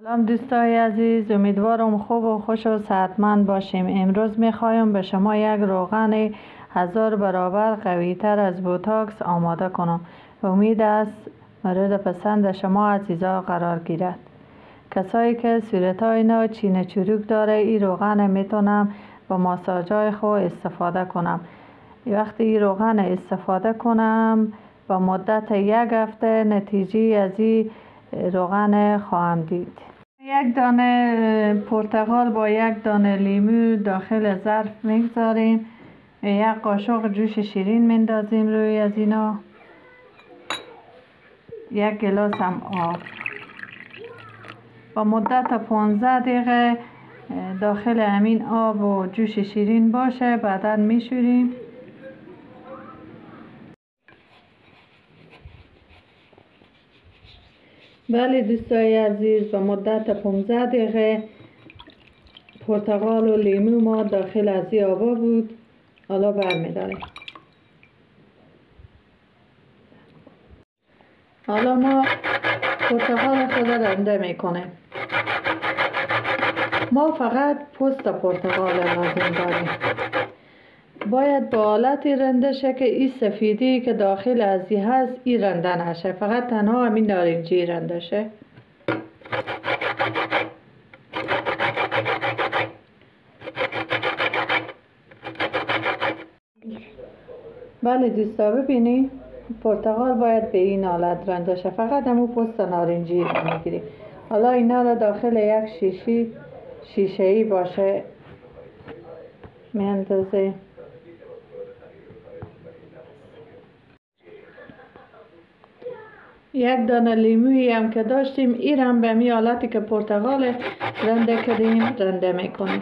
سلام دوستای عزیز، امیدوارم خوب و خوش و صحتمند باشیم. امروز میخوایم به شما یک روغن 1000 برابر قوی تر از بوتاکس آماده کنم. امید است مورد پسند شما عزیزا قرار گیرد. کسایی که صورتای اینا چین چروک داره، این روغن میتونم با ماساژای خود استفاده کنم. وقتی این روغن استفاده کنم با مدت 1 هفته نتیجه از این روغن خواهم دید. 1 دانه پرتقال با 1 دانه لیمو داخل ظرف میگذاریم. 1 قاشق جوش شیرین میندازیم روی از اینا. 1 گلاس هم آب. با مدت 15 دقیقه داخل همین آب و جوش شیرین باشه، بعدا میشوریم. بله دوستای عزیز، با مدت 15 دقیقه پرتقال و لیمو ما داخل از این آبا بود. حالا برمیداریم. حالا ما پرتقال خود رنده میکنیم. ما فقط پوست پرتقال لازم داریم. باید با حالتی رنده شه که این سفیدی که داخل از این هست این رنده نشه، فقط تنها همین نارنجی رنده شه. بله دوستا، ببینی پرتقال باید به این حالت رنده شه، فقط همون پوست نارنجی رو میگیری. حالا اینا رو داخل یک شیشه ای باشه میاندازه. یک دانه لیمویی هم که داشتیم این هم به می حالتی که پرتقال رنده کردیم رنده میکنیم.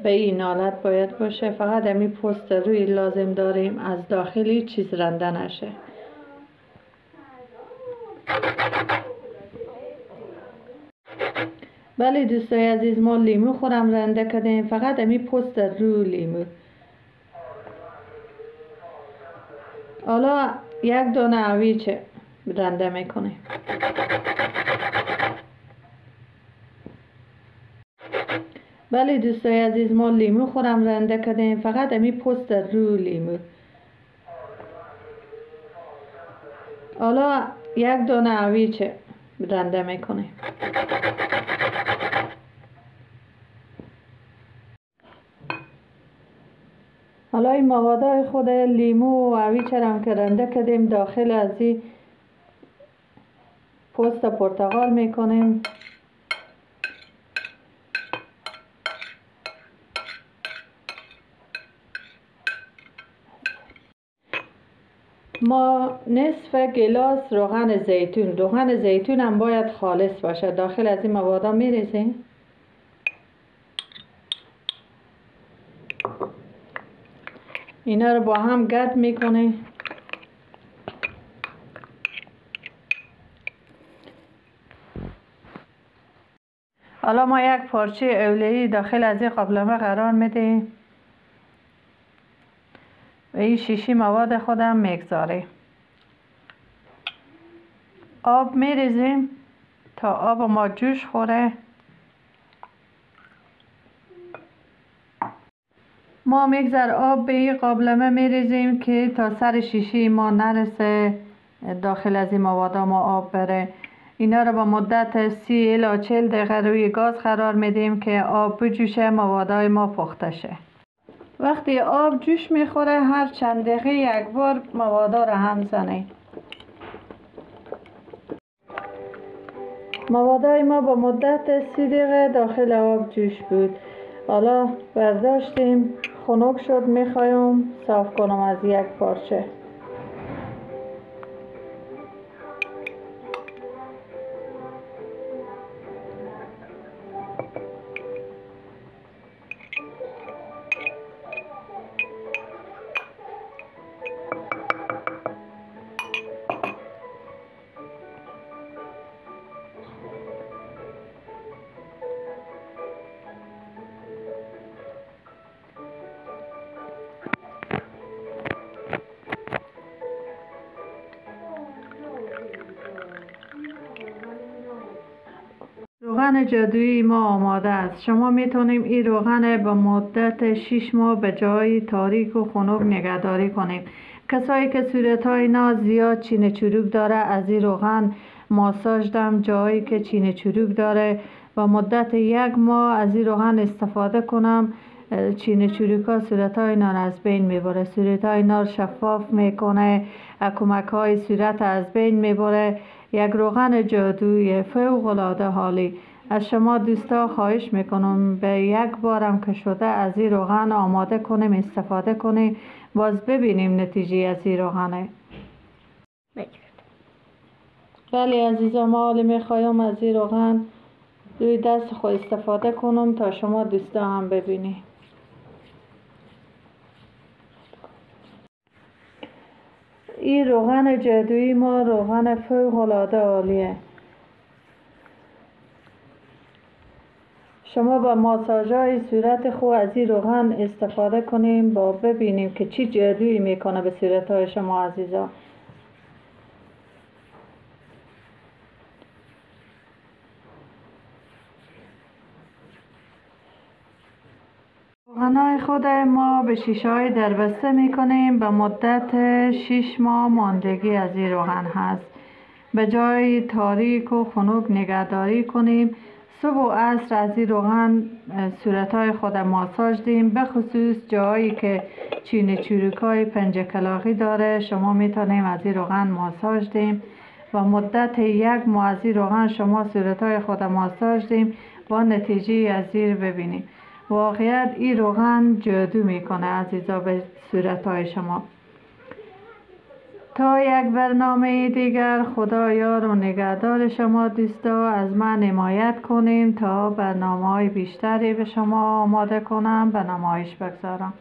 به این حالت باید باشه، فقط همین پوست روی لازم داریم، از داخلی چیز رنده نشه. بله دوستای عزیز، ما لیمو خودم رنده کردیم، فقط همین پوست رو لیمو. حالا 1 دانه هویچه رنده میکنیم. بله دوستای عزیز، ما لیمو خودم رنده کردیم، فقط همین پوست رو لیمو. حالا 1 دانه هویچه رنده میکنیم. حالا این موادای خود لیمو و هویچه هم که رنده کردیم داخل از این پوست پرتقال میکنیم. ما نصف گلاس روغن زیتون هم باید خالص باشه داخل از این موادا میریزیم. اینا رو با هم گرد میکنیم. حالا ما 1 پارچه اوله‌ای داخل از این قابلمه قرار میدیم و این شیشی مواد خودم میگذاریم. آب میریزیم تا آب ما جوش خوره. ما میگذار آب به این قابلمه میریزیم که تا سر شیشی ما نرسه، داخل از این مواد ما آب بره. اینا رو با مدت 30 الی 40 دقیقه روی گاز قرار میدیم که آب بجوشه، موادای ما پخته شه. وقتی آب جوش میخوره هر چند دقیقه 1 بار موادا رو هم زنیم. موادای ما با مدت 30 دقیقه داخل آب جوش بود. حالا برداشتیم، خنک شد، میخوایم صاف کنم از 1 پارچه. روغن جادویی ما آماده است. شما میتونیم این روغن به مدت 6 ماه به جای تاریک و خنک نگهداری کنیم. کسایی که صورتهای اینا زیاد چین چروک داره، از این روغن ماساژ دم جایی که چین چروک داره و مدت 1 ماه از این روغن استفاده کنم. چین چروک ها صورتهای اینا را از بین میبره، صورتهای اینا را شفاف میکنه، کمک های صورت از بین میبره. یک روغن جادویی فوق العاده حالی. از شما دوستا خواهش میکنم به 1 بارم که شده از این روغن آماده کنیم، استفاده کنیم، باز ببینیم نتیجه از این روغنه. ولی عزیزان، ما حالی میخوایم از این روغن روی دست خود استفاده کنم تا شما دوستا هم ببینید. این روغن جادویی ما روغن فوق العاده عالیه. شما با ماساژهای صورت خود از این روغن استفاده کنیم با ببینیم که چی جادویی میکنه به صورتهای شما عزیزان. روغنای خود ما به شیشه های دربسته میکنیم. به مدت 6 ماه ماندگی از این روغن هست. به جای تاریک و خنک نگهداری کنیم. صبح و عصر از این روغن صورتهای خود ماساژ دیم، به خصوص جایی که چین چروکای پنجه کلاغی داره. شما میتونیم از این روغن ماساژ دیم و مدت 1 ماه از این روغن شما صورتهای خود ماساژ دیم و نتیجه از این ببینیم. واقعیت این روغن جادو میکنه عزیزا به صورتهای شما. تا یک برنامه دیگر، خدا یار و نگهدار شما دوستا. از من حمایت کنیم تا برنامه‌های بیشتری به شما آماده کنم، به نمایش بگذارم.